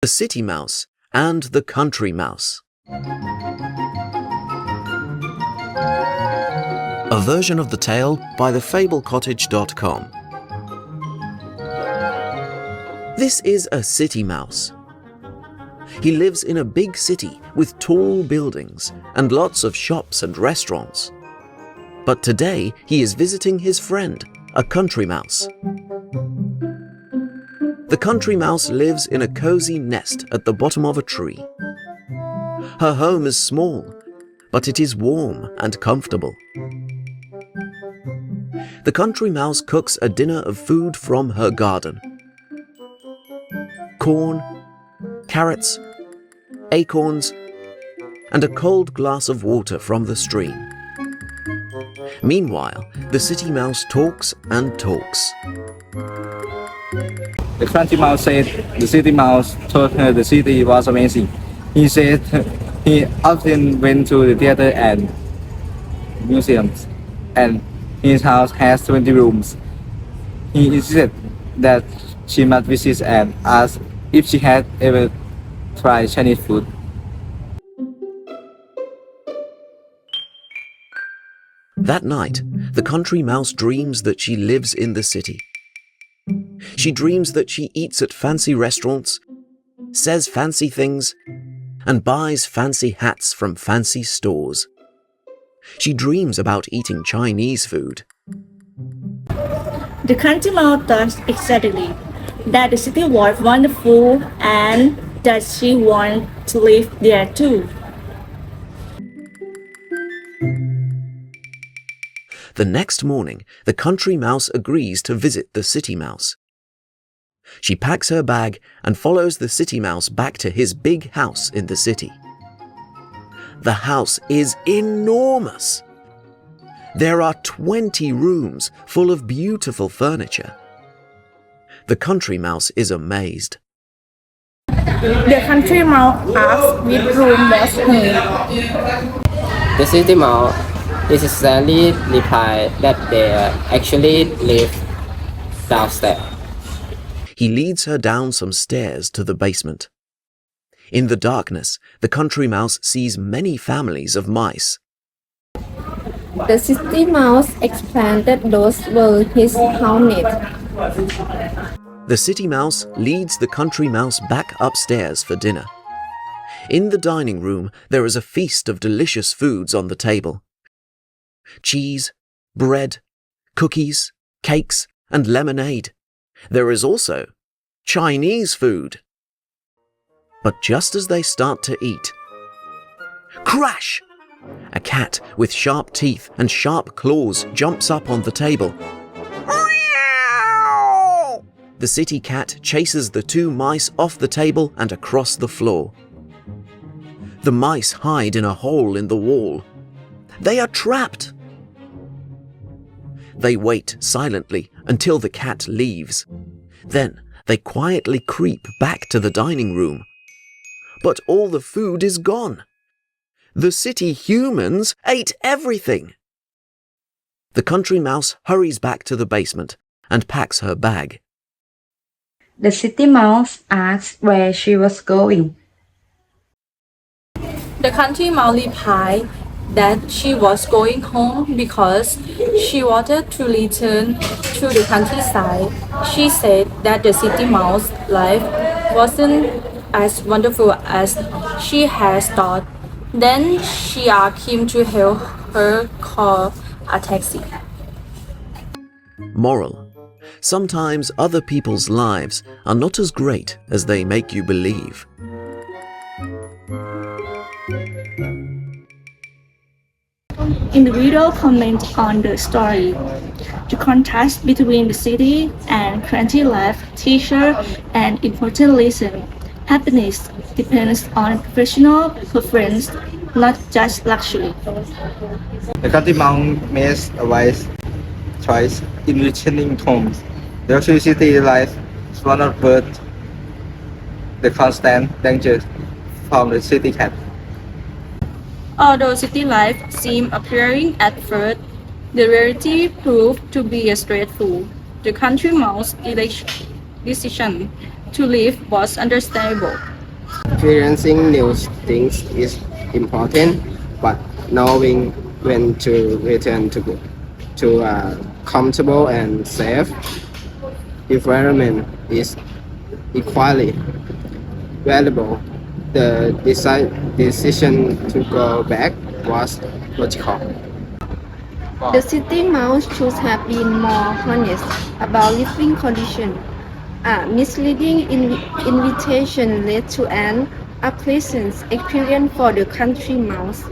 The City Mouse and the Country Mouse. A version of the tale by thefablecottage.com. This is a city mouse. He lives in a big city with tall buildings and lots of shops and restaurants. But today he is visiting his friend, a country mouse. The country mouse lives in a cozy nest at the bottom of a tree. Her home is small, but it is warm and comfortable. The country mouse cooks a dinner of food from her garden. Corn, carrots, acorns, and a cold glass of water from the stream. Meanwhile, the city mouse talks and talks. The country mouse said the city mouse told her the city was amazing. He said he often went to the theater and museums, and his house has 20 rooms. He insisted that she must visit and asked if she had ever tried Chinese food. That night, the country mouse dreams that she lives in the city. She dreams that she eats at fancy restaurants, says fancy things, and buys fancy hats from fancy stores. She dreams about eating Chinese food. The country mouse does exactly that. The city was wonderful and that she wanted to live there too. The next morning, the country mouse agrees to visit the city mouse. She packs her bag and follows the city mouse back to his big house in the city. The house is enormous. There are 20 rooms full of beautiful furniture. The country mouse is amazed. The country mouse asked which room was hers. The city mouse necessarily replied that they actually live downstairs. He leads her down some stairs to the basement. In the darkness, the country mouse sees many families of mice. The city mouse explained that those were his housemates. The city mouse leads the country mouse back upstairs for dinner. In the dining room, there is a feast of delicious foods on the table. Cheese, bread, cookies, cakes, and lemonade. There is also Chinese food. But just as they start to eat, crash! A cat with sharp teeth and sharp claws jumps up on the table. The city cat chases the two mice off the table and across the floor. The mice hide in a hole in the wall. They are trapped. They wait silently until the cat leaves. Then they quietly creep back to the dining room. But all the food is gone. The city humans ate everything. The country mouse hurries back to the basement and packs her bag. The city mouse asked where she was going. The country mouse replied that she was going home because she wanted to return to the countryside. She said that the city mouse life wasn't as wonderful as she has thought. Then she asked him to help her call a taxi. Moral: sometimes other people's lives are not as great as they make you believe. Individual comment on the story. The contrast between the city and country life teaches an important lesson. Happiness depends on personal preference, not just luxury. The country mouse made a wise choice in returning home. The luxury city life is one of the constant danger from the city cat. Although city life seemed appealing at first, the reality proved to be stressful. The country mouse decision to leave was understandable. Experiencing new things is important, but knowing when to return to a comfortable and safe environment is equally valuable. The decision to go back was logical. The city mouse should have been more honest about living conditions. A misleading invitation led to an unpleasant experience for the country mouse.